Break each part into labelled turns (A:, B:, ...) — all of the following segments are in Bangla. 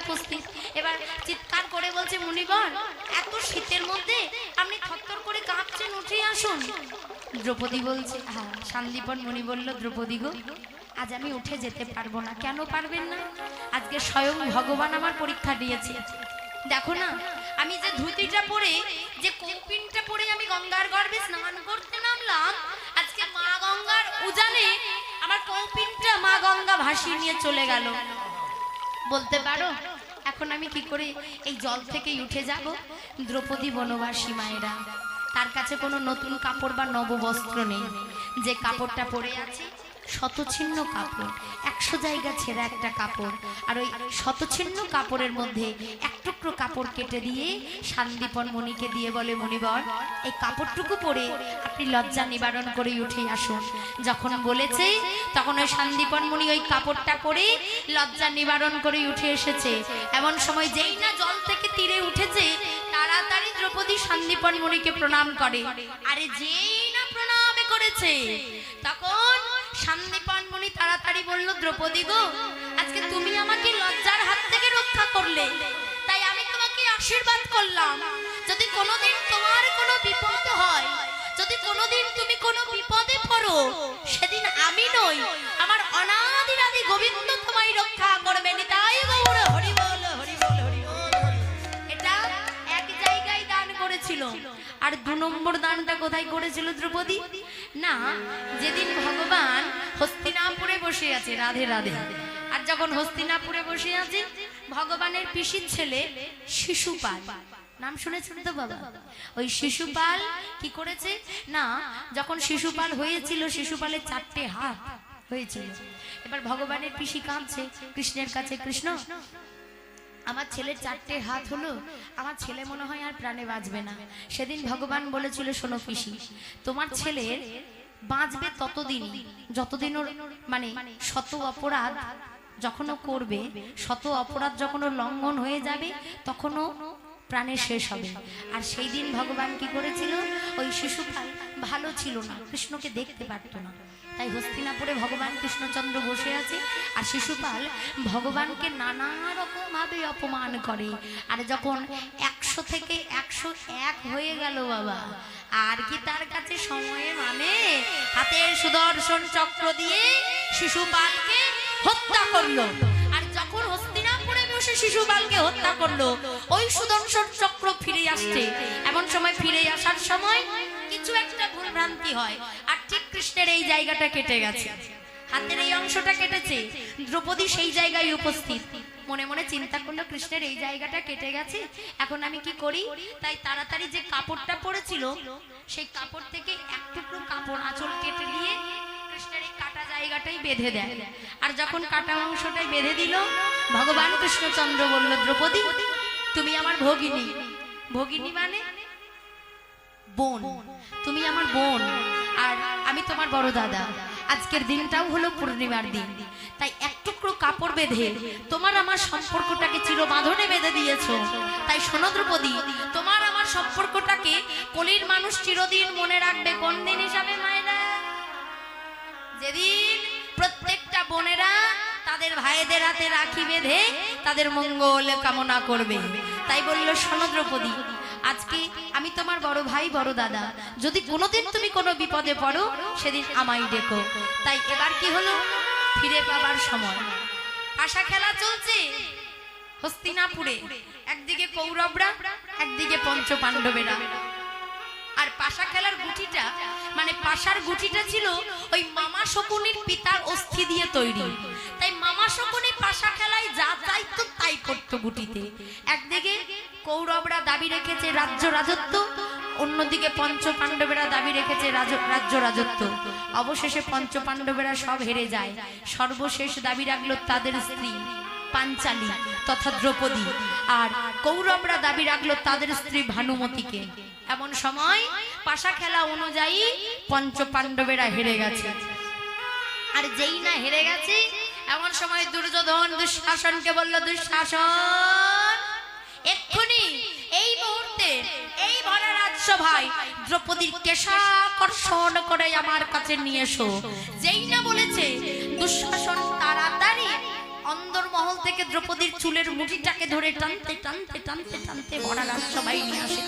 A: উপস্থিত। এবার চিৎকার করে বলছে, মুনিবর এত শীতের মধ্যে আপনি থরথর করে কাঁপছেন, উঠে আসুন। দ্রৌপদী বলছে, হ্যাঁ। শান্তিপন মুনি বলল, দ্রৌপদী গো, আজ আমি উঠে যেতে পারবো না। কেন পারবেন না? আজকে স্বয়ং ভগবান আমার পরীক্ষা দিয়েছে। দেখো না, আমি যে ধুতিটা পরে, যে কৌপিনটা পরে আমি গঙ্গার গর্ভে স্নান করতে নামলাম, আজকে মা গঙ্গার উজানে আমার কৌপিনটা মা গঙ্গা ভাসিয়ে নিয়ে চলে গেল। বলতে পারো এখন আমি কি করে এই জল থেকেই উঠে যাব? দ্রৌপদী বনবাসী মায়েরা, তার কাছে কোনো নতুন কাপড় বা নববস্ত্র নেই। যে কাপড়টা পরে আছে শতছিন্ন কাপড়, 100 জায়গা ছেঁড়া একটা কাপড়। আর ওই শতছিন্ন কাপড়ের মধ্যে এক টুকরো কাপড় কেটে দিয়ে শান্তিপন মুনিকে দিয়ে বলে, মুনিবর এই কাপড়টুকু পরে আপনি লজ্জা নিবারণ করে উঠে আসুন। যখন বলেছে তখন ওই শান্তিপন মুনি ওই কাপড়টা পরে লজ্জা নিবারণ করে উঠে এসেছে। এমন সময় যেই না জল থেকে তীরে উঠেছে, তাড়াতাড়ি দ্রৌপদী শান্তিপন মুনিকে প্রণাম করে। আরে যেই না প্রণাম করেছে, তখন শান্তিপন মুনি তাড়াতাড়ি বলল, দ্রৌপদী গো, আজকে তুমি আমাকে লজ্জার হাত থেকে রক্ষা করলে, তাই আমি তোমাকে আশীর্বাদ করলাম। যদি কোনোদিন তোমার কোনো বিপদ হয়, যদি কোনোদিন তুমি কোনো বিপদে পড়ো, সেদিন আমি নই, আমার অনাদির আদি গোবিন্দ তোমায় রক্ষা করবেন। তাই গৌর হরি বল, হরি বল, হরি বল। এটা এক জায়গায় দান করেছিল। আর 2 নম্বর দানটা কোথায় করেছিল দ্রৌপদী? না, যেদিন ভগবান হস্তিনাপুরে বসে আছে, রাধে রাধে, আর যখন হস্তিনাপুরে বসে আছে, ভগবানের পিসির ছেলে শিশুপাল, নাম শুনেছেন তো বাবা? ওই শিশুপাল কি করেছে না, যখন শিশুপাল হয়েছিল, শিশুপালের 4টে হাত হয়েছিল। এবার ভগবানের পিসি কাঁদছে কৃষ্ণের কাছে, কৃষ্ণ আমার ছেলের 4টে হাত হলো, আমার ছেলে মনে হয় আর প্রাণে বাঁচবে না। সেদিন ভগবান বলেছিল, শোনো পিসি, তোমার ছেলের বাঁচবে ততদিন যতদিন ওর মানে শত অপরাধ যখন ও করবে, শত অপরাধ যখন ওর লঙ্ঘন হয়ে যাবে, তখনও প্রাণের শেষ হবে। আর সেই দিন ভগবান কি করেছিল, ওই শিশুপাল ভালো ছিল না, কৃষ্ণকে দেখতে পারত না। তাই হস্তিনাপুরে ভগবান কৃষ্ণচন্দ্র বসে আছে, আর শিশুপাল ভগবানকে নানা রকম ভাবে অপমান করে। আর যখন 100 থেকে 101 হয়ে গেল বাবা, আর কি তার কাছে সময়ে মানে হাতের সুদর্শন চক্র দিয়ে শিশুপালকে হত্যা করলো। আর যখন হস্তিনাপুরে বসে শিশুপালকে হত্যা করলো, ওই সুদর্শন চক্র ফিরে আসছে। এমন সময় ফিরে আসার সময় কিছু একটা ভুল ভ্রান্তি হয়, আর ঠিক কৃষ্ণের এই জায়গাটা কেটে গেছে, হাতের এই অংশটা কেটেছে। দ্রৌপদী সেই জায়গায় উপস্থিত, মনে মনে চিন্তা করলো, কৃষ্ণের এই জায়গাটা কেটে গেছে, এখন আমি কি করি? তাই তাড়াতাড়ি যে কাপড়টা পরেছিল, সেই কাপড় থেকে এক টুকরো কাপড় আঁচল কেটে দিয়ে কৃষ্ণের এই কাটা জায়গাটাই বেঁধে দেয়। আর যখন কাটা অংশটাই বেঁধে দিল, ভগবান কৃষ্ণচন্দ্র বলল, দ্রৌপদী তুমি আমার ভগিনী। ভগিনী মানে বোন, তুমি আমার বোন, আর আমি তোমার বড় দাদা। আজকের দিনটাও হলো পূর্ণিমার দিন, তাই এক টুকরো কাপড় বেঁধে তোমার আমার সম্পর্কটাকে চিরবাঁধনে বেঁধে দিয়েছো। তাই শোনো দ্রৌপদী, তোমার আমার সম্পর্কটাকে কলির মানুষ চিরদিন মনে রাখবে। কোন দিন হিসাবে মায়েরা? যেদিন প্রত্যেকটা বোনেরা তাদের ভাইদের হাতে রাখি বেঁধে তাদের মঙ্গল কামনা করবে। তাই বলল, শোনো দ্রৌপদী, আজকে আমি তোমার বড় ভাই, বড় দাদা, যদি কোনোদিন তুমি কোনো বিপদে পড়ো, সেদিন আমায় ডেকো। তাই এবার কি হলো, ফিরে পাবার সময়। আশা খেলা চলছে হস্তিনাপুরে, একদিকে কৌরবরা, একদিকে পঞ্চ পাণ্ডবেরা। আর পাশা খেলার গুটিটা মানে পাশার গুটিটা ছিল ওই মামা শকুনির পিতার অস্থি দিয়ে তৈরি। তাই মামা শকুনি পাশা খেলায় যা চাইতো তাই করতো গুটিতে। একদিকে কৌরবরা দাবি রেখেছে রাজ্য রাজত্ব, অন্যদিকে পঞ্চ পাণ্ডবেরা দাবি রেখেছে রাজ্য রাজত্ব। অবশেষে পঞ্চ পাণ্ডবেরা সব হেরে যায়। সর্বশেষ দাবি রাখলো তাদের স্ত্রী পাঞ্চালী তথা দ্রৌপদী, আর কৌরবরা দাবি রাখলো তাদের স্ত্রী ভানুমতিকে। এমন সময় পাশা খেলা অনুযায়ী পঞ্চ পাণ্ডবেরা হেরে গেছে। আর যেই না হেরে গেছে, এমন সময় দুর্যোধন দুঃশাসনকে বলল, দুঃশাসন এক্ষুনি এই মুহূর্তে এই ভরা রাজসভায় দ্রৌপদীর কেশাকর্ষণ করে আমার কাছে নিয়ে এসো। যেই না বলেছে দুঃশাসন তাড়াতাড়ি অন্দরমহল থেকে দ্রৌপদীর চুলের মুঠিটাকে ধরে টানতে টানতে টানতে টানতে ভরা রাজসভায় নিয়ে আসে।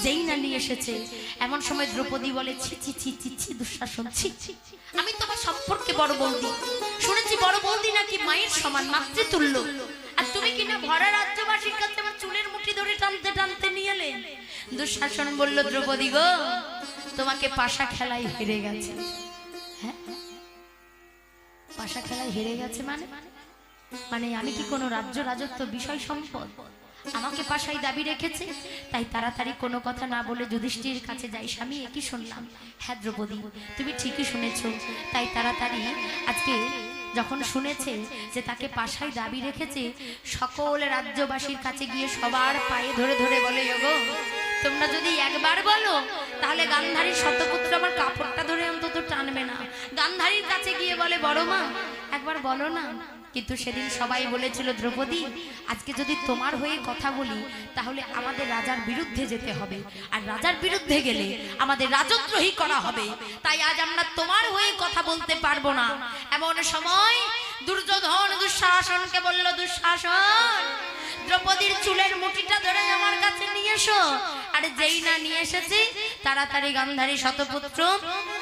A: যেই না নিয়ে এসেছে এমন সময় দ্রৌপদী বলে, ছি ছি ছি ছি ছি দুঃশাসন, ছি ছি, আমি তোমার সম্পর্কে বড় বৌদি শুনেছি, বড় বৌদি নাকি মায়ের সমান, মাতৃতুল্য, আর তুমি কিনা ভরা রাজ্যবাসীর কাছে আমার চুলের মুঠি ধরে টানতে টানতে নিয়ে এলে। দুঃশাসন বলল, দ্রৌপদী গো, তোমাকে পাশা খেলায় হেরে গেছে। হ্যাঁ, পাশা খেলায় হেরে গেছে মানে মানে আমি কি কোনো রাজ্য রাজত্ব বিষয় সম্পদ? আমাকে পাশায় দাবি রেখেছে, তাই তাড়াতাড়ি কোনো কথা না বলে যুধিষ্ঠির কাছে যাই। স্বামী, একই শুনলাম। হ্যাঁ দ্রৌপদী, তুমি ঠিকই শুনেছ। তাই তাড়াতাড়ি আজকে যখন শুনেছে যে তাকে পাশায় দাবি রেখেছে, সকল রাজ্যবাসীর কাছে গিয়ে সবার পায়ে ধরে ধরে বলে, ওগো তোমরা যদি একবার বলো তাহলে গান্ধারীর শতপুত্র আমার কাপড়টা ধরে অন্তত টানবে না। গান্ধারীর কাছে গিয়ে বলে, বড় মা একবার বলো না। কিন্তু সেদিন সবাই বলেছিল, দ্রৌপদী আজকে যদি তোমার হয়ে কথা বলি তাহলে আমাদের রাজার বিরুদ্ধে যেতে হবে, আর রাজার বিরুদ্ধে গেলে আমাদের রাজদ্রোহী করা হবে, তাই আজ আমরা তোমার হয়ে কথা বলতে পারবো না। এমন সময় দুর্যোধন দুঃশাসনকে বলল, দুঃশাসন দ্রৌপদীর চুলের মুঠিটা ধরে আমার কাছে নিয়ে এসো। আর যেই না নিয়ে এসেছি তাড়াতাড়ি গান্ধারী শতপুত্র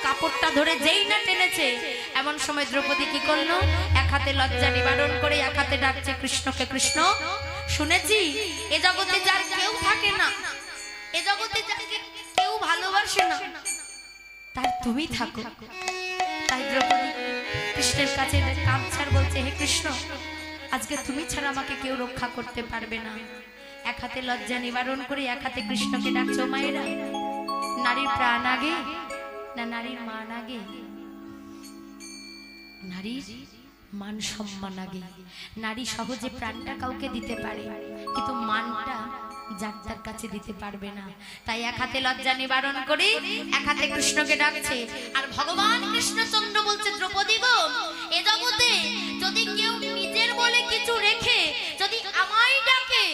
A: কাপড়টা ধরে যেই না টেনেছে, এমন সময় দ্রৌপদী কি করলো, এক হাতে লজ্জা নিবারণ করে এক হাতে ডাকছে কৃষ্ণকে। কৃষ্ণ, শুনেছি এ জগতে যার কেউ থাকে না, এ জগতে যাকে কেউ ভালোবাসে না, তার তুমি থাকো। তাই দ্রৌপদী কৃষ্ণের কাছে কাঁদছে আর বলছে, হে কৃষ্ণ, আজকে তুমি ছাড়া আমাকে কেউ রক্ষা করতে পারবে না। এক হাতে লজ্জা নিবারণ করে এক হাতে কৃষ্ণকে ডাকছো। মায়েরা, নারীর প্রাণ আগে না নারীর মান আগে? নারীর মান সম্মান আগে। নারী সহজে প্রাণটা কাউকে দিতে পারে, কিন্তু মানটা যার তার কাছে দিতে পারবে না। তাই এক হাতে লজ্জা নিবারণ করে এক হাতে কৃষ্ণকে ডাকছে। আর ভগবান কৃষ্ণচন্দ্র বলছে, দ্রৌপদী গো, এ জগতে যদি কেউ নিজের বলে কিছু রেখে যদি আমায় ডাকে,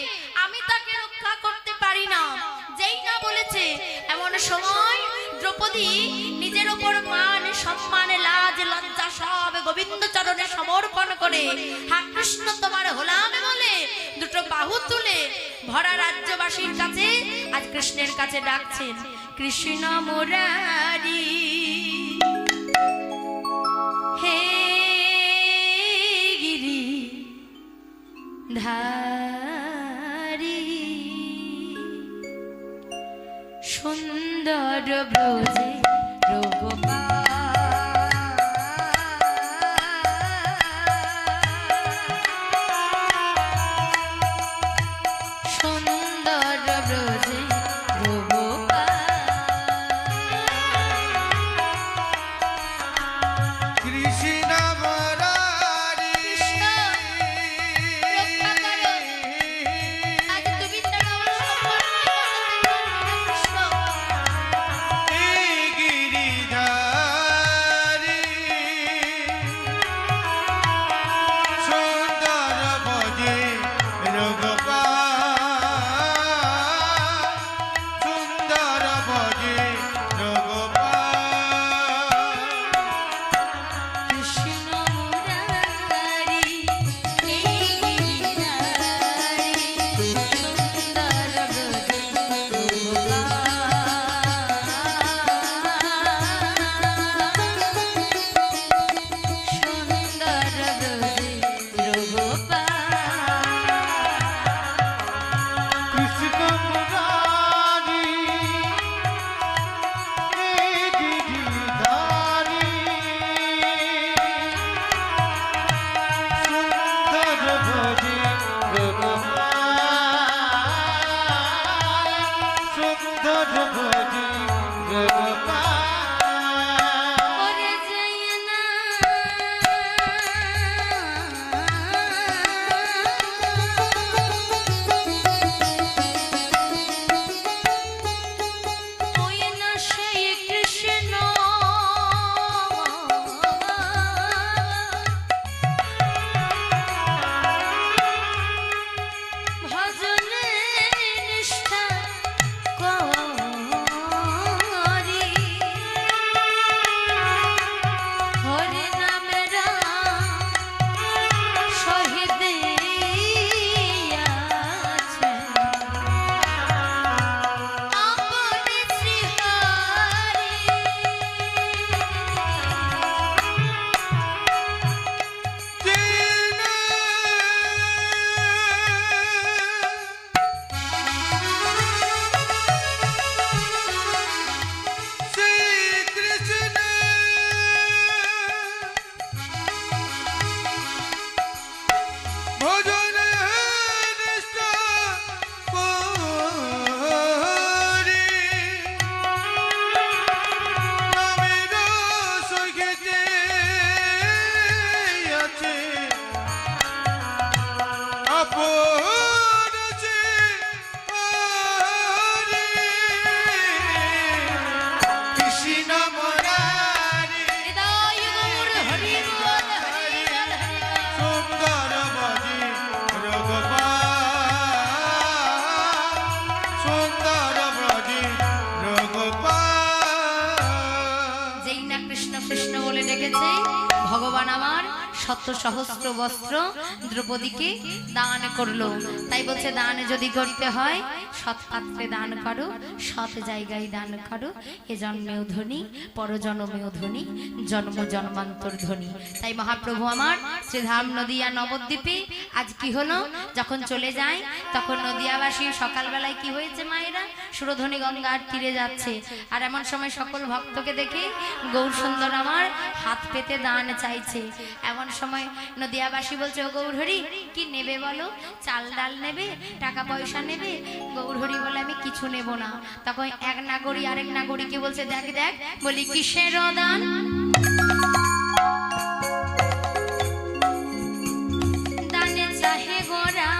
A: আমি তাকে রক্ষা করতে পারি না। যেই না বলেছে এমন সময় দ্রৌপদী নিজের ওপর মান সম্মান লাজ লজ্জা সব গোবিন্দ চরণে সমর্পণ করে, হ্যাঁ কৃষ্ণ তোমার হলাম বলে দুটো বাহু তুলে ভরা রাজ্যবাসীর কাছে আজ কৃষ্ণের কাছে ডাকছেন, কৃষ্ণ মুরারি হে গিরি ধারি সুন্দর ব্রজে রঘুপা ভগবান আমার শত সহস্র বস্ত্র দ্রৌপদীকে দান করলো। তাই বলছে দান যদি করতে হয় সৎ পাত্রে দান করো, সৎ জায়গায় দান করো। এ জন্মেও ধনী, পরজন্মেও ধনী, জন্ম জন্মান্তর ধনী। তাই মহাপ্রভু আমার শ্রীধাম নদিয়া নবদ্বীপে আজ কি হলো, যখন চলে যায় তখন নদিয়াবাসী সকালবেলায় কি হয়েছে মায়েরা, সুরধনী গঙ্গার তীরে যাচ্ছে। আর এমন সময় সকল ভক্তকে দেখে গৌর সুন্দর আমার হাত পেতে দান চাইছে। এমন সময় নদিয়াবাসী বলছে, ও গৌরহরি কি নেবে বলো, চাল ডাল নেবে, টাকা পয়সা নেবে? গৌরহরি বলে আমি কিছু নেব না। তখন এক নাগরী আরেক নাগরীকে বলছে, দেখ দেখ, বলি কিসের দান? দানে চাহে গোরা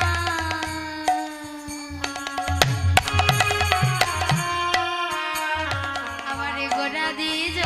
A: আমার গোরা দিজ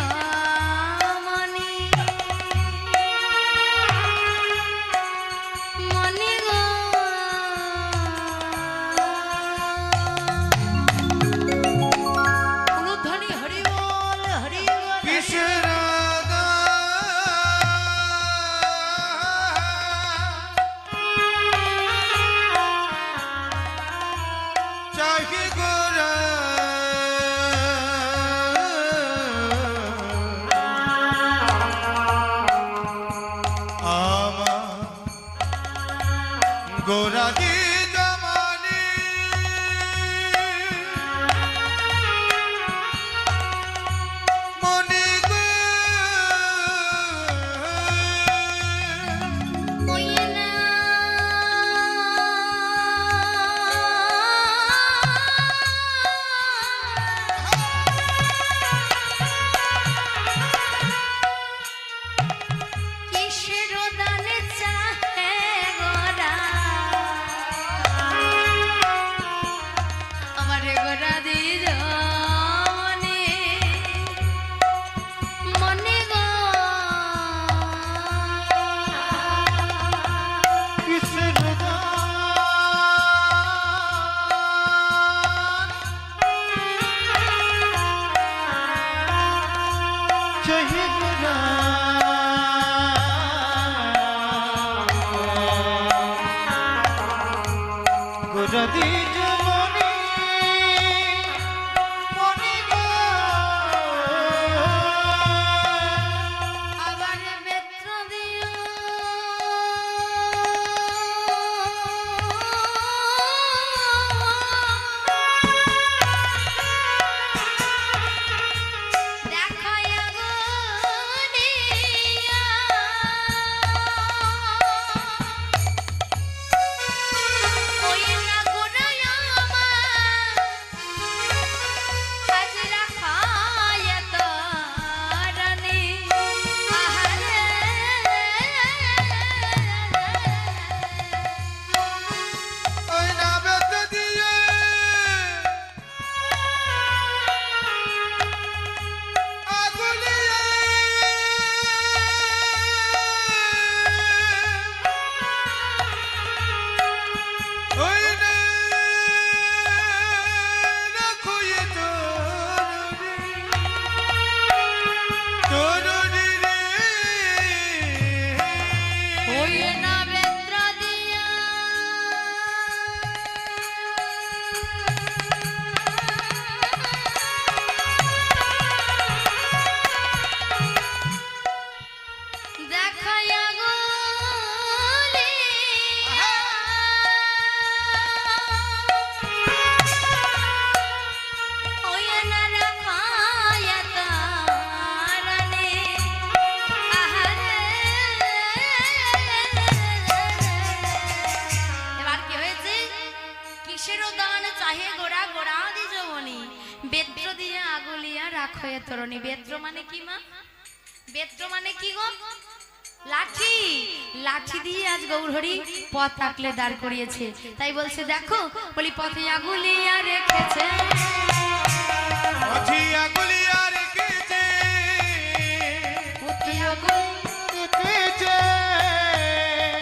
A: লাঠি লাঠি দিয়ে আজ গৌরহরি পথ আঁকলে দাঁড় করিয়েছে। তাই বলছে দেখো, বলি পথে আগুলিয়া রেখেছে,
B: পথে আগুলিয়া রেখেছে,
A: পথে আগুল
B: রেখেছে।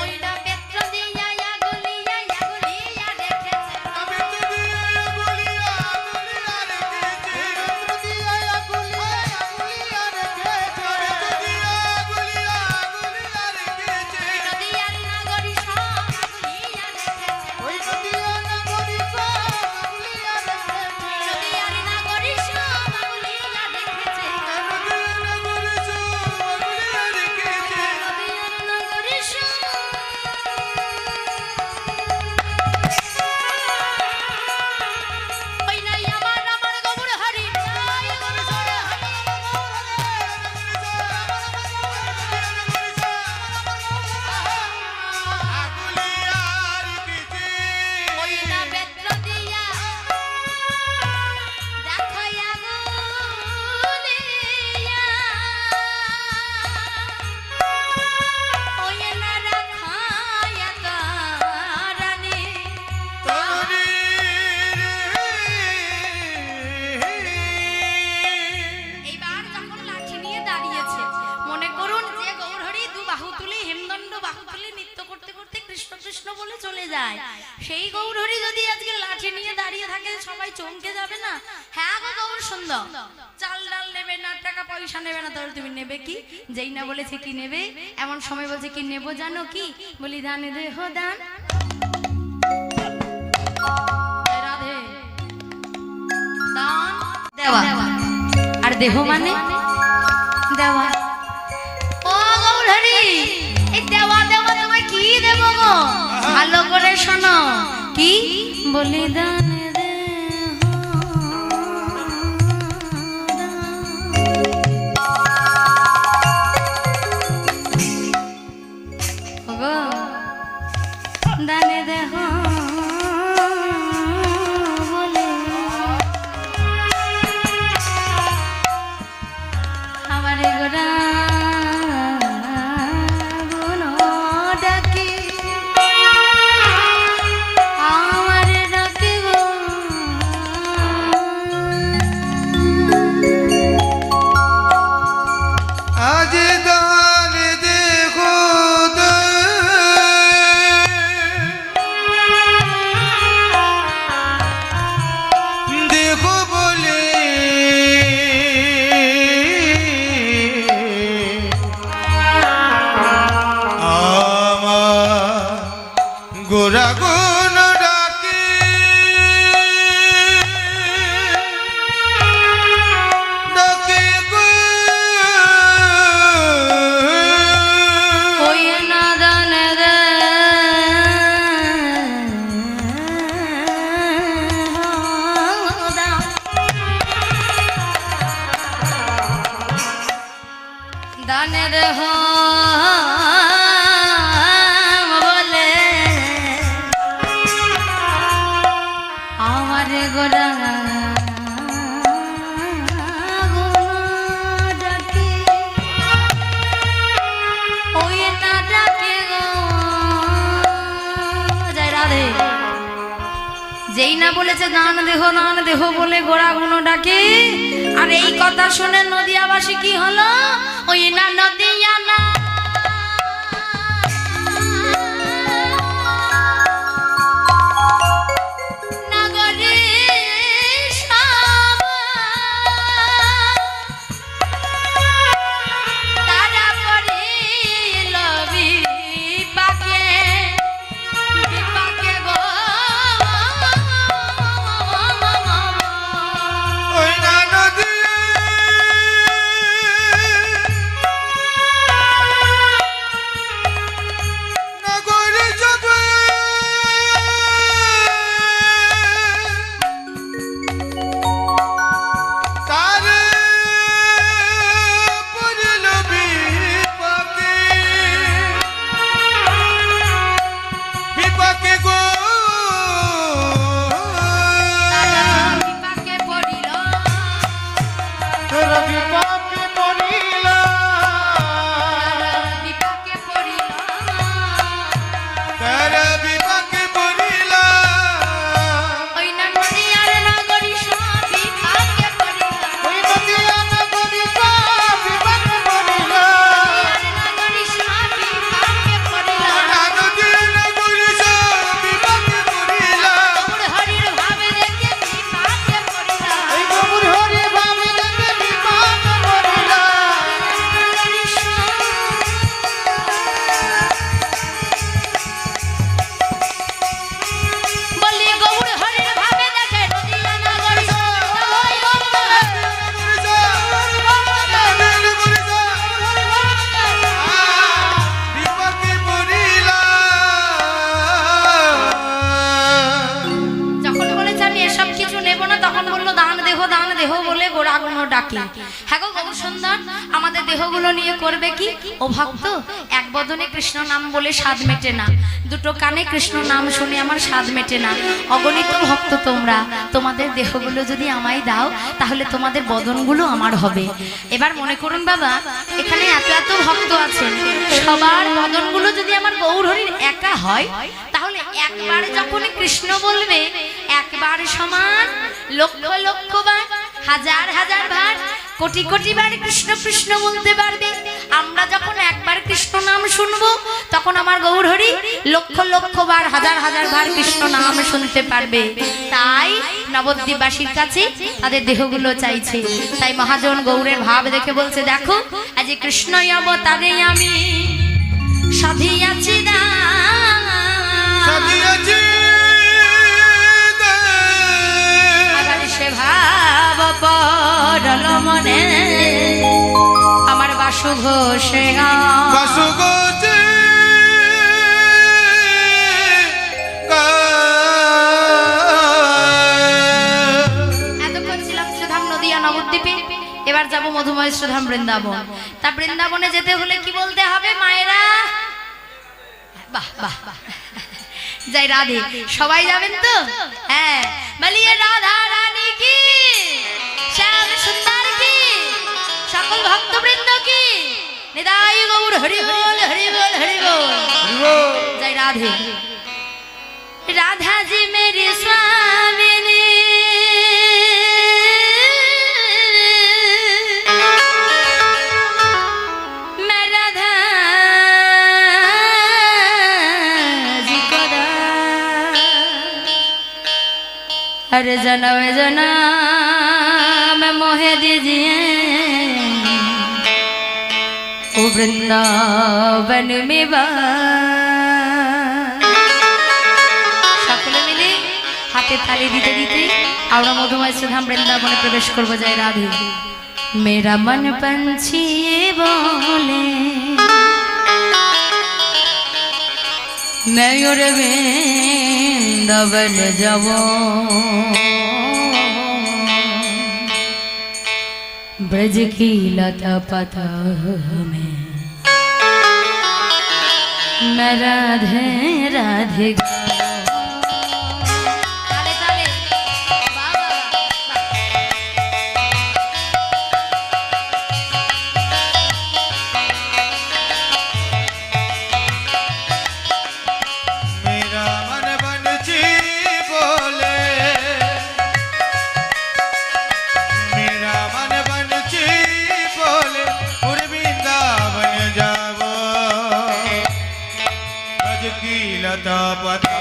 A: ওই না বেত্র দিয়া আগুলিয়া আগুলিয়া রেখেছে,
B: বেত্র দিয়া আগুলিয়া আগুলিয়া রেখেছে, বেত্র দিয়া আগুলিয়া আগুলিয়া রেখেছে, বেত্র দিয়া আগুলিয়া আগুলিয়া রেখেছে।
A: নদিয়ার নগরী সব আগুলিয়া রেখেছে,
B: ওই নদিয়ার নগরী সব আগুলিয়া রেখেছে,
A: নদিয়ার নগরী সব আগুলিয়া রেখেছে,
B: নদিয়ার নগরী সব আগুলিয়া রেখেছে।
A: নদিয়ার নগরী সব। ওই নাই আমার আমার গৌর হরি নাই গৌর হরি ওই না বেত্র দিয়া দেখো আগুলিয়া, ওই না রাখায়া তারানি। এইবার যখন লাঠি নিয়ে দাঁড়িয়েছে, মনে করুন যে গৌরহরি দু বাহু তুলে হেমদণ্ড বাহু তুলে নৃত্য করতে করতে কৃষ্ণ কৃষ্ণ বলে চলে যায়, সেই গৌরহরি যদি আজকে লাঠি নিয়ে দাঁড়িয়ে থাকে সবাই চমকে যাবে না? হ্যাঁ গো গৌর সুন্দর, চাল ডাল নেবে না, টাকা পয়সা নেবে না, তাহলে তুমি নেবে কি? যেই না বলেছে কি নেবে, এমন সময় বলছে কি নেবো জানো কি? বলি দানে দেহ দান। রাধে দান দেওয়া, আর দেহ মানে দেওয়া। ও গৌরহরি, এই দেওয়া দেওয়া তোমায় কি দেব গো? ভালো করে শোনো, কি বলি দানে দানে দেহ বলে আমার গোরা গুণ ডাকি, আমার ডাকি গো।
B: আজ দান দেখো দেখো বলে আমার গোরা গুণ ডাকে, ডাকে গো।
A: ওই না দানে দে দানে দেহ বলে আমার গোরা গুণ ডাকে, ওই না ডাকে গো। জয় রাধে। যেই না বলেছে দান দেহ বলে গোরা গুণ ডাকে, আর এই কথা শুনে নদিয়াবাসী কি হলো? ওই না নদিয়া না নগরী সব তারা পড়িল বিপাকে, বিপাকে গো।
B: ওই না নদী
A: ডাকি। হ্যাঁ গো গৌর সুন্দর, আমাদের দেহগুলো নিয়ে করবে কি? ও ভক্ত, এক বদনে কৃষ্ণ নাম বলে স্বাদ মেটে না, দুটো কানে কৃষ্ণ নাম শুনে আমার স্বাদ মেটে না। অগণিত ভক্ত তোমরা, তোমাদের দেহগুলো যদি আমায় দাও তাহলে তোমাদের বদনগুলো আমার হবে। এবার মনে করুন বাবা, এখানে এত এত ভক্ত আছেন, সবার বদনগুলো যদি আমার গৌর হরির একা হয়, তাহলে একবার যখনই কৃষ্ণ বলবে, একবার সমান লক্ষ লক্ষ বার, হাজার হাজার বার, কোটি কোটি বার কৃষ্ণ কৃষ্ণ বলতে পারবে। আমরা যখন একবার কৃষ্ণ নাম শুনবো, তখন আমার গৌর হরি লক্ষ লক্ষ বার, হাজার হাজার বার কৃষ্ণ নাম শুনতে পারবে। তাই নবদ্বীপবাসীর কাছে তাদের দেহগুলো চাইছে। তাই মহাজন গৌরের ভাব দেখে বলছে, দেখো আজ কৃষ্ণ অবতারে আমি সাধিয়াছি না,
B: সাধিয়াছি
A: আবার সে ভাব পরল মনে আমার বাসু ঘোষে
B: বাসু ঘোষে
A: এতক্ষণ ছিলাম শ্রীধাম নদিয়া নবদ্বীপে, এবার যাব মধুময় শ্রীধাম বৃন্দাবন। তা বৃন্দাবনে যেতে হলে কি বলতে হবে মায়েরা? বাহ বাহ বাহ, জয় রাধে। সবাই যাবেন তো? হ্যাঁ, বলিয়ে রাধা রানী কি, শ্যাম সুন্দর কি, সকল ভক্তবৃন্দ কি, নিতাই গৌর হরি বল হরি বল হরি বল। জয় রাধে। राधा जी मेरी स्वामिनी, मैं राधा जी को हर जन्म जन्म मोहे दीजिए ओ वृंदावन में हाथे ताली दीते दीते আমরা মধুময় শ্রীধাম বৃন্দাবনে প্রবেশ করব। জয় রাধে। मेरा मन पंछी बोले मैं और वृंदावन जाऊं, ब्रज की लता पता में मैं राधे राधे
B: लता पता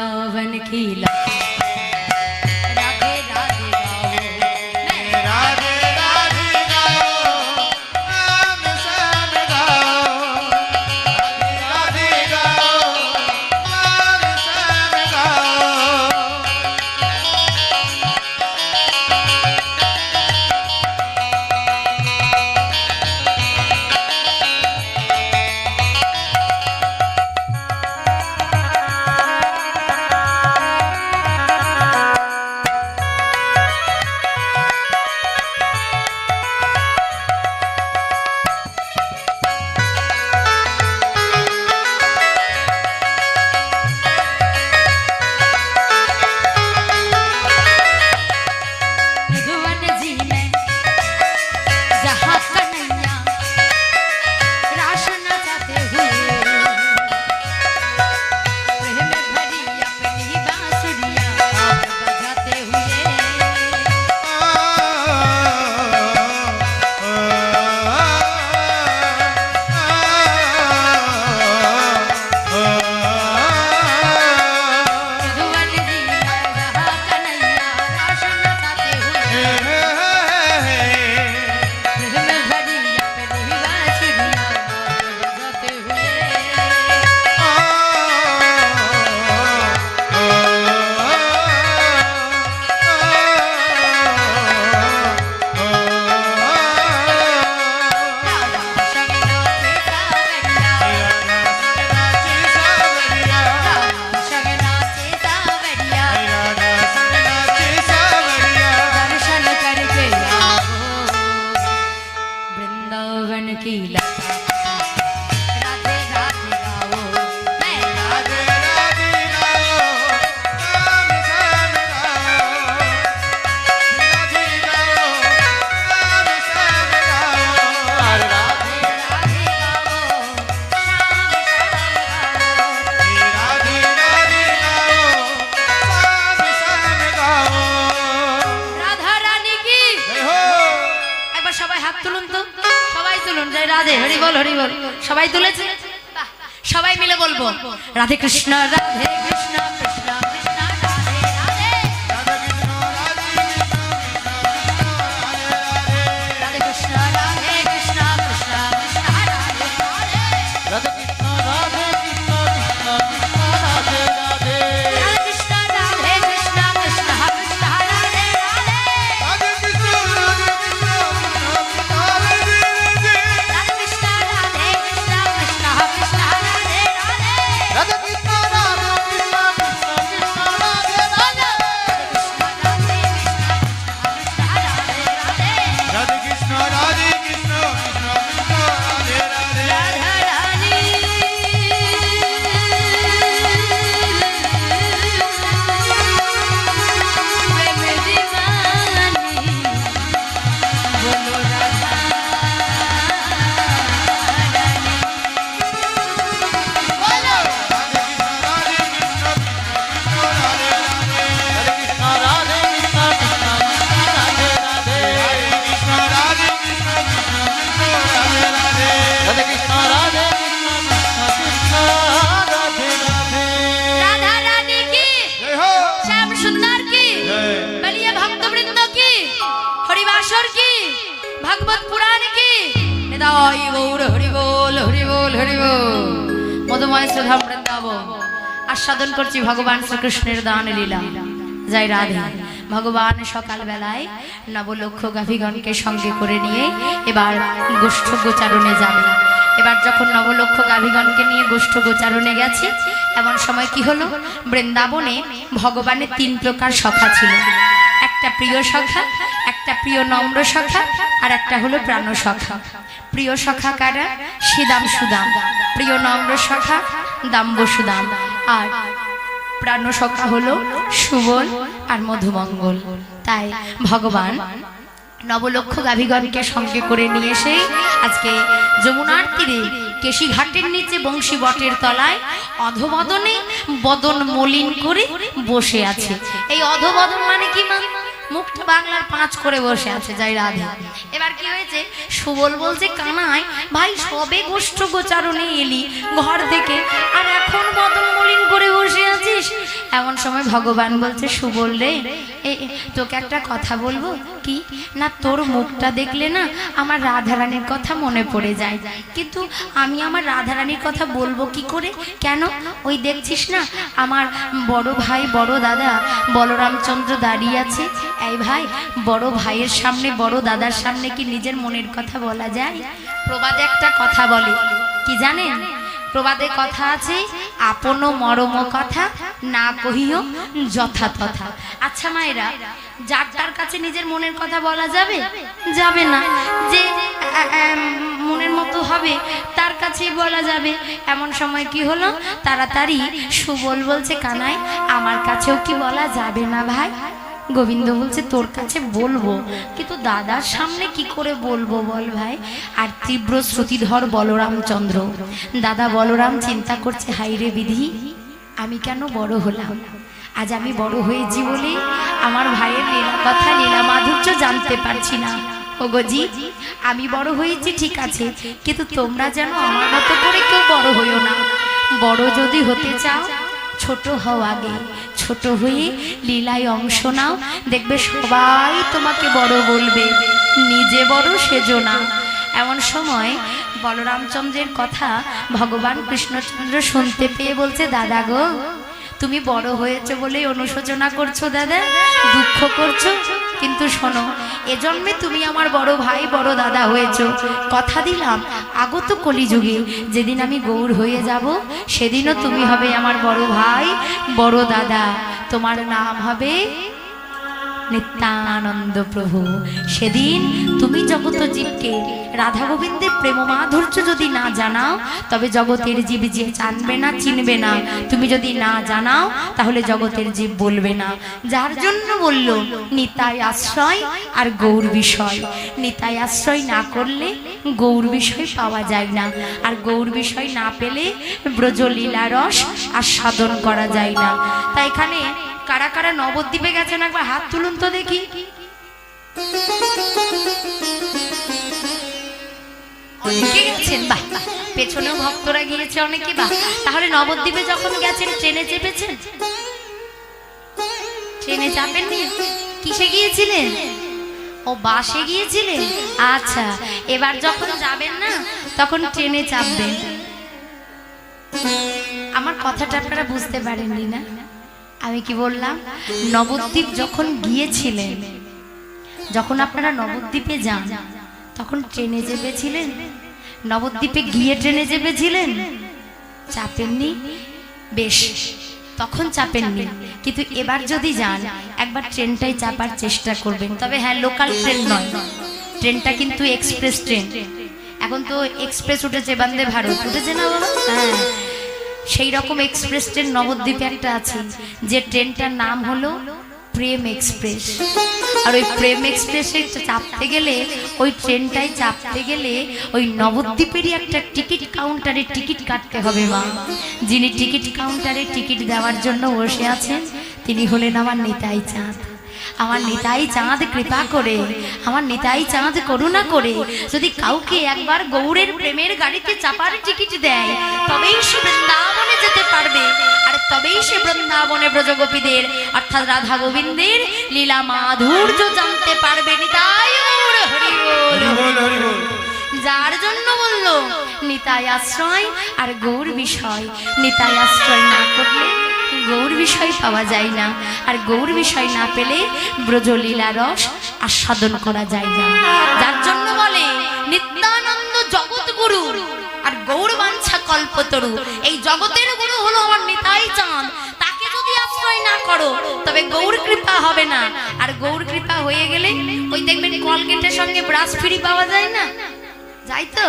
A: वृंदावन की लता राधे राधे गाओ मैं
B: राधे राधे गाओ नाम श्याम गाओ राधे राधे गाओ नाम श्याम गाओ
A: मधुवन जी में जहाँ कन्हैया रास नचाते हुए प्रेम भरी अपनी बांसुरियाँ बजाते हुए मधुवन जी में जहाँ कन्हैया रास नचाते हुए प्रेम भरी अपनी बांसुरियाँ बजाते हुए दर्शन करके आओ वृंदावन की लता राधे राधे गाओ मैं
B: राधे राधे गाओ नाम श्याम गाओ राधे गाओ नाम श्याम गाओ राधे
A: राधे गाओ श्याम
B: राधे राधे गाओ नाम श्याम गाओ
A: राधा रानी की
B: जय हो
A: একবার সবাই হাত তুলুন তো সবাই তুলুন জয় রাধে হরি বল সবাই তুলেছে বাহ, সবাই মিলে বলবো রাধে কৃষ্ণ রাধে কৃষ্ণ কৃষ্ণ কৃষ্ণ রাধে রাধে
B: राधा कृष्ण राधे कृष्ण कृष्ण राधे राधे
A: राधे कृष्ण राधे कृष्ण कृष्ण राधे
B: राधा कृष्ण राधे कृष्ण
A: राधे राधे कृष्ण कृष्ण कृष्ण राधे राधे
B: राधे कृष्ण राधे कृष्ण
A: राधे कृष्ण राधे कृष्ण कृष्ण कृष्ण राधे राधे
B: राधा कृष्ण राधे कृष्ण राधे कृष्ण राधे कृष्ण राधे राधे
A: राधा रानी प्रेम दीवानी बोलो राधा रानी बोलो
B: राधे कृष्ण राधे कृष्ण कृष्ण राधे राधे कृष्ण राधे
A: राधा रानी की
B: जय हो
A: श्याम सुंदर की
B: जय
A: बलिए भक्तवृंद की हरिवासर की भगवत पुराण की निताई गौर हरि बोल हरि बोल हरि बोल मधुमय सुधा वृंदावन आस्वादन करছি ভগবান শ্রীকৃষ্ণের দান লীলা জয় রাধে ভগবান সকাল বেলায় নবলক্ষ গাভীগণকে সঙ্গে করে নিয়ে এবার গোষ্ঠ গোচারণে যাবে এবার যখন নবলক্ষ গাভীগণকে নিয়ে গোষ্ঠ গোচারণে গেছে এমন সময় কি হলো বৃন্দাবনে ভগবানের তিন প্রকার সখা ছিল একটা প্রিয় সখা একটা প্রিয় নম্র সখা আর একটা হলো প্রাণ সখা প্রিয় সখা কারা শ্রীদাম সুদাম প্রিয় নম্র সখা দাম্ব সুদাম আর প্রাণ সখা হলো সুবল আর মধুমঙ্গল তাই ভগবান নবলক্ষ গাভীগণকে সঙ্গে করে নিয়ে এসে আজকে যমুনার তীরে কেশি ঘাটের নিচে বংশী বটের তলায় অধবদনে বদন মলিন করে বসে আছে এই অধবদন মানে কি মুখটা বাংলার 5 করে বসে আছে যাই রাধে। এবার কি হয়েছে, সুবল বলছে কানাই ভাই সবে গোষ্ঠ গোচারণে এলি ঘর থেকে আর এখন মদন মলিন করে বসে আছিস। এমন সময় ভগবান বলছে সুবল রে তোকে একটা কথা বলবো। কি না, তোর মুখটা দেখলে না আমার রাধারানীর কথা মনে পড়ে যায়, কিন্তু আমি আমার রাধারানীর কথা বলবো কি করে? কেন, ওই দেখছিস না আমার বড় ভাই বড় দাদা বলরামচন্দ্র দাঁড়িয়ে আছে। এই ভাই, বড় ভাইয়ের সামনে বড় দাদার সামনে কি নিজের মনের কথা বলা যায়? প্রবাদে একটা কথা বলে, কি জানেন? প্রবাদে কথা আছে, আপন মরম কথা না কহিও যথা তথা। আচ্ছা মায়েরা, যার তার কাছে নিজের মনের কথা বলা যাবে? যাবে না। যে মনের মতো হবে তার কাছেই বলা যাবে। এমন সময় কি হলো, তাড়াতাড়ি সুবল বলছে কানাই আমার কাছেও কি বলা যাবে না ভাই? গোবিন্দ বলছে তোর কাছে বলবো, কিন্তু দাদার সামনে কি করে বলবো বল ভাই? আর তীব্র শ্রুতিধর বলরামচন্দ্র, দাদা বলরাম চিন্তা করছে হাইরে বিধি, আমি কেন বড় হলাম? আজ আমি বড় হয়েছি বলে আমার ভাইয়ের লীলা কথা লীলা মাধুর্য জানতে পারছি না। ওগোজি, আমি বড় হয়েছি ঠিক আছে, কিন্তু তোমরা যেন আমার মতো করে কেউ বড় হইও না। বড় যদি হতে চাও ছোট হও আগে, ছোট হয়ে লীলায় অংশ নাও, দেখবে সবাই তোমাকে বড় বলবে, নিজে বড় সেজো না। এমন সময় বলরামচন্দ্রের কথা ভগবান কৃষ্ণচন্দ্র শুনতে পেয়ে বলছে দাদা গো, তুমি বড় হয়েছে বলে অনুশোচনা করছো দাদা, দুঃখ করছো, কিন্তু শোনো এজন্মে তুমি আমার বড় ভাই বড় দাদা হয়েছো। কথা দিলাম আগত কলিযুগে যেদিন আমি গৌর হয়ে যাব সেদিনও তুমি হবে আমার বড় ভাই বড় দাদা, তোমার নাম হবে নিত্যানন্দ প্রভু। সেদিন তুমি জগত জীবকে রাধা গোবিন্দের প্রেম মাধুর্য যদি না জানাও তবে জগতের জীব যে জানবে না চিনবে না। তুমি যদি না জানাও তাহলে জগতের জীব বলবে না। যার জন্য বলল নিতাই আশ্রয় আর গৌর বিষয়। নিতাই আশ্রয় না করলে গৌর বিষয় পাওয়া যায় না, আর গৌর বিষয় না পেলে ব্রজলীলা রস আস্বাদন করা যায় না। তাই এখানে কারা কারা নবদ্বীপে গেছেন একবার হাত তুলুন তো দেখি। অনেকে গেছেন, বাহ, পেছনেও ভক্তরা গিয়েছে অনেকে, বাহ। তাহলে নবদ্বীপে যখন গেছেন ট্রেনে চেপেছেন? ট্রেনে চাপেননি, কিসে গিয়েছিলেন? ও বাসে গিয়েছিলেন। আচ্ছা, এবার যখন যাবেন না তখন ট্রেনে চাপবেন। আমার কথাটা আপনারা বুঝতে পারেননি না? আমি কি বললাম, নবদ্বীপ যখন গিয়েছিলেন, যখন আপনারা নবদ্বীপে যান তখন ট্রেনে চেপেছিলেন? নবদ্বীপে গিয়ে ট্রেনে চেপেছিলেন? চাপেননি? বেশ, তখন চাপেননি, কিন্তু এবার যদি যান একবার ট্রেনটাই চাপার চেষ্টা করবেন। তবে হ্যাঁ, লোকাল ট্রেন নয়, ট্রেনটা কিন্তু এক্সপ্রেস ট্রেন। এখন তো এক্সপ্রেস উঠেছে, বন্দে ভারত উঠেছে না বাবা? হ্যাঁ, সেই রকম এক্সপ্রেস ট্রেন নবদ্বীপে একটা আছে, যে ট্রেনটার নাম হলো প্রেম এক্সপ্রেস। আর ওই প্রেম এক্সপ্রেসে চাপতে গেলে, ওই ট্রেনটায় চাপতে গেলে ওই নবদ্বীপেরই একটা টিকিট কাউন্টারে টিকিট কাটতে হবে মা। যিনি টিকিট কাউন্টারে টিকিট দেওয়ার জন্য বসে আছেন তিনি হলেন আমার নিতাই চাঁদ। আমার নিতাই চাঁদ কৃপা করে, আমার নিতাই চাঁদ করুণা করে যদি কাউকে একবার গৌরের প্রেমের গাড়িতে চাপার টিকিট দেয় তবেই সে বৃন্দাবনে যেতে পারবে, আর তবেই সে বৃন্দাবনে ব্রজগোপীদের অর্থাৎ রাধা গোবিন্দের লীলা মাধুর্য জানতে পারবে। নিতাই গৌর হরি বল। যার জন্য বলল নিতাই আশ্রয় আর গৌর বিষয়। নিতাই আশ্রয় না করলে গৌর বিষয় পাওয়া যায় না, আর গৌর বিষয় না পেলে ব্রজলীলা রস আস্বাদন করা যায় না। যার জন্য বলে নিত্যানন্দ জগৎ গুরু আর গৌর বাঞ্ছা কল্পতরু। এই জগতের গুরু হলো আমার নিতাই চাঁদ। তাকে যদি আশ্রয় না করো তবে গৌর কৃপা হবে না। আর গৌর কৃপা হয়ে গেলে ওই দেখবেন কলগেটের সঙ্গে ব্রাশ ফ্রি পাওয়া যায় না, যাই তো?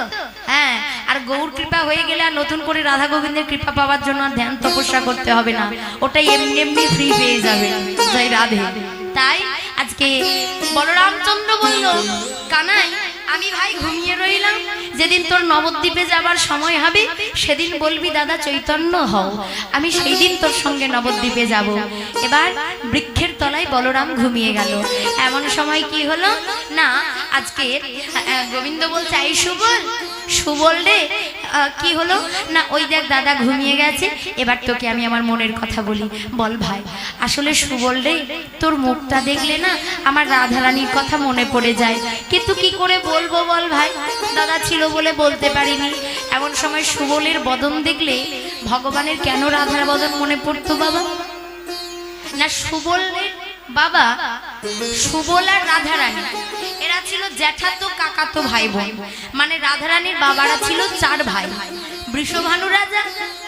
A: হ্যাঁ, আর গৌর কৃপা হয়ে গেলে আর নতুন করে রাধা গোবিন্দের কৃপা পাওয়ার জন্য আর ধ্যান তপস্যা করতে হবে না, ওটাই এমনি এমনি ফ্রি পেয়ে যাবে। জয় রাধে। তাই আজকে বলরামচন্দ্র বলল কানাই আমি ভাই ঘুমিয়ে রইলাম। যেদিন তোর নবদ্বীপে যাবার সময় হবে সেদিন বলবি দাদা চৈতন্য হও, আমি সেই দিন তোর সঙ্গে নবদ্বীপে যাব। এবার বৃক্ষের তলায় বলরাম ঘুমিয়ে গেল। এমন সময় কি হলো না, আজকে গোবিন্দ বলছে এই সুবল, সুবল রে কি হলো না, ওই দেখ দাদা ঘুমিয়ে গেছে, এবার তোকে আমি আমার মনের কথা বলি। বল ভাই। আসলে সুবল রে, তোর মুখটা দেখলে না আমার রাধারানীর কথা মনে পড়ে যায়, কিন্তু কি করে বলবো বল ভাই, দাদা ছিল বলে বলতে পারিনি। এমন সময় সুবলের বদন দেখলে ভগবানের কেন রাধার বদন মনে পড়তো বাবা? না, সুবলের বাবা, সুবল আর রাধারানী এরা ছিল জ্যাঠাতো কাকাতো ভাই বোন। মানে রাধারানীর বাবারা ছিল 4 ভাই, বৃষভানু রাজা,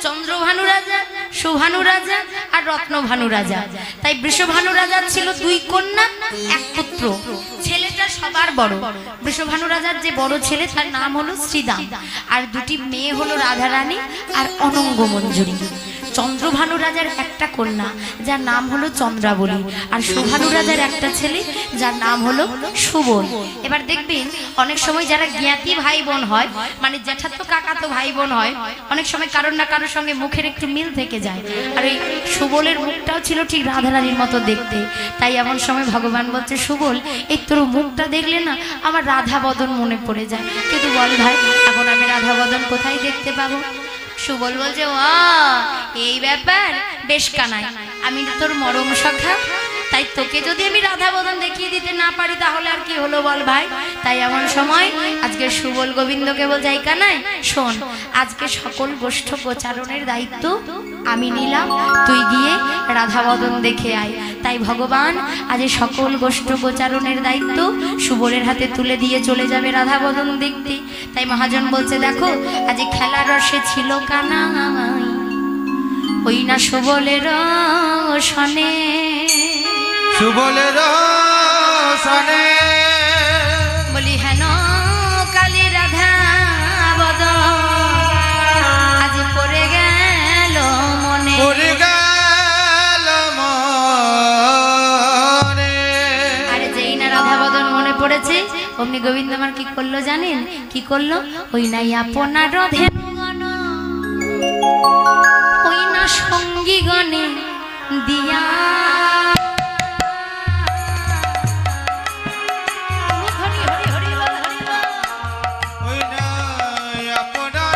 A: চন্দ্রভানু রাজা, সুভানু রাজা আর রত্নভানু রাজা। তাই বৃষভানু রাজার ছিল 2 কন্যা 1 পুত্র। ছেলেটা সবার বড়, বৃষভানু রাজার যে বড় ছেলে তার নাম হলো শ্রীদাম, আর 2টি মেয়ে হলো রাধারানী আর অনঙ্গ মঞ্জুরি। চন্দ্রভানু রাজার একটা কন্যা যার নাম হলো চন্দ্রাবলী, আর সুভানু রাজার একটা ছেলে যার নাম হলো সুবল। এবার দেখবেন অনেক সময় যারা জ্ঞাতি ভাই বোন হয়, মানে জ্যাঠাতো কাকাতো ভাই বোন হয়, অনেক সময় কারোর না কারোর সঙ্গে মুখের একটু মিল থেকে যায়। আর এই সুবলের মুখটাও ছিল ঠিক রাধারানীর মতো দেখতে। তাই এমন সময় ভগবান বলছে সুবল, এই তোর মুখটা দেখলে না আমার রাধা বদন মনে পড়ে যায়, কিন্তু বল ভাই এখন আমি রাধা বদন কোথায় দেখতে পাবো? সুবল বলছে ও এই ব্যাপার, বেশ কানাই, আমি তোর মরম সখা, তাই তোকে যদি আমি রাধা বদন দেখিয়ে দিতে না পারি তাহলে আর কি হলো বল ভাই। তাই এমন সময় আজকে সুবল গোবিন্দকে বলছে এই কানাই শোন, আজকে সকল গোষ্ঠ প্রচারণের দায়িত্ব আমি নিলাম, তুই গিয়ে রাধা বদন দেখে আয়। তাই ভগবান আজ সকল গোষ্ঠ প্রচারণের দায়িত্ব সুবলের হাতে তুলে দিয়ে চলে যাবে রাধা বদন দেখতে। তাই মহাজন বলছে দেখো আজ খেলার রসে ছিল কানাই, ওই না সুবলের সনে,
C: সুবলের সনে
A: বলি হেন কালী রাধা বদন আজ পড়ে গেল মনে,
C: পড়ে গেল মনে।
A: আরে যেই না রাধা বদন মনে পড়েছে অমনি গোবিন্দ আমার কি করলো জানেন? কি করলো? ওই নাই আপনার রথে ওই না সঙ্গী গণে দিয়া
C: ওই নাই আপনারা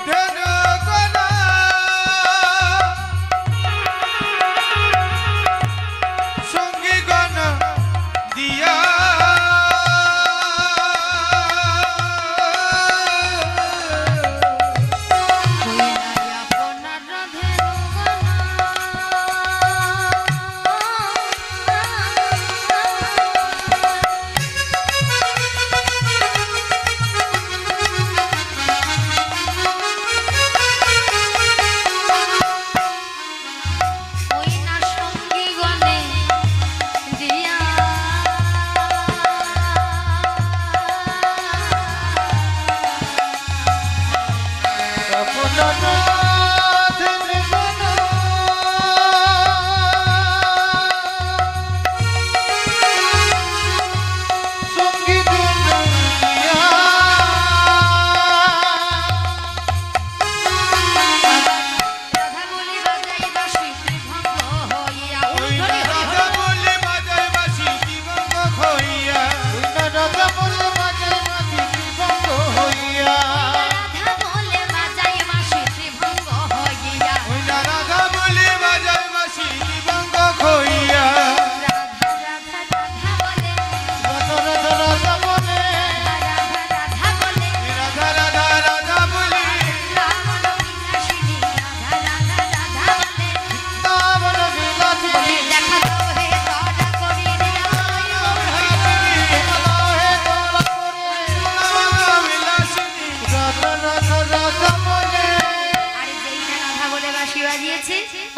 C: দেন কোনা, সঙ্গী গণ দিয়া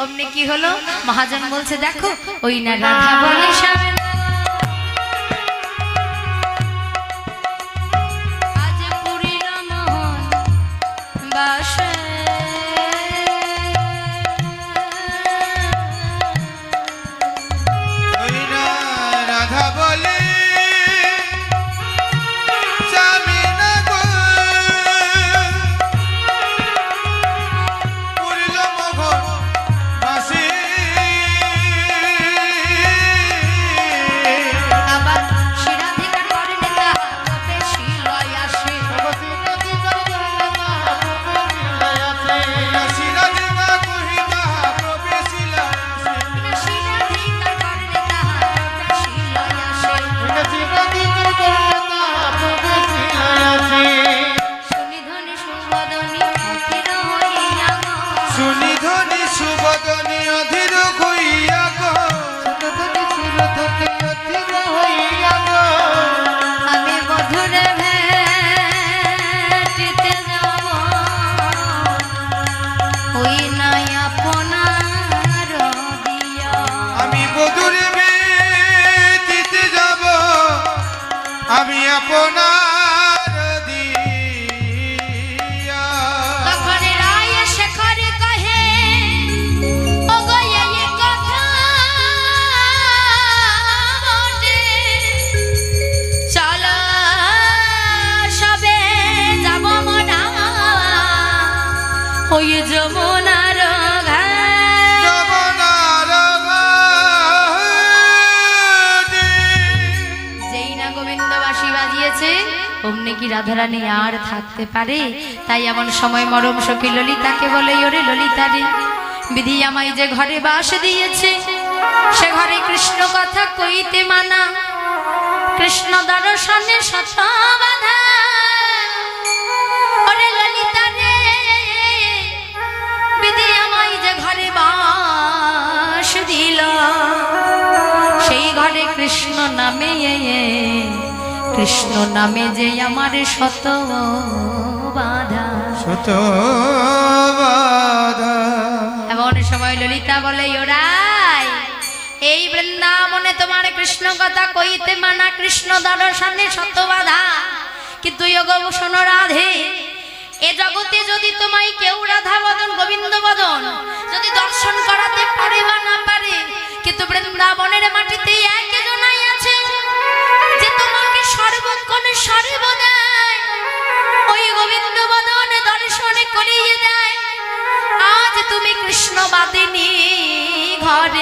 A: অমনি কি হলো? মহাজন বলছে দেখো ওই না রাধা বলে সামনে আজ পুরীর মোহন বাসে,
C: ওই না রাধা বলে আপনার দিয়া
A: তখন রায় শেখর কহে ও গো এই কথা বটে চলো সবে যাব মনা ওই যমুনার ঘাট
C: যমুনার ঘাটে।
A: যেই না গোবিন্দ বাঁশি বাজিয়েছে অমনি কি রাধারানী আর থাকতে পারে? তাই এমন সময় মরম সখী ললিতাকে বলে, ওরে ললিতা রে, বিধি আমায় যে ঘরে বাস দিয়েছে সে ঘরে কৃষ্ণ কথা কইতে মানা, কৃষ্ণ দর্শনে শত বাধা। ওরে ললিতা রে, বিধি আমায় যে ঘরে বাস দিল সেই ঘরে কৃষ্ণ নামে কৃষ্ণ নামে যে আমার শত বাধা।
C: শত বাধা।
A: এমন সময় ললিতা বলে, ওরাই এই বৃন্দাবনে তোমার কৃষ্ণ কথা কইতে মানা, কৃষ্ণ দর্শনে শত বাধা। কিন্তু শোনো রাধে, এ জগতে যদি তোমায় কেউ রাধা বদন গোবিন্দ বদন যদি দর্শন করাতে পারে বা না পারে, কিন্তু বৃন্দাবনের মাটিতে একজনাই আছে যে তোমাকে সর্বক্ষণে সর্বদাই ওই গোবিন্দ বদন দর্শনে করিয়ে দেয়। আজ তুমি কৃষ্ণ বাদিনী ঘরে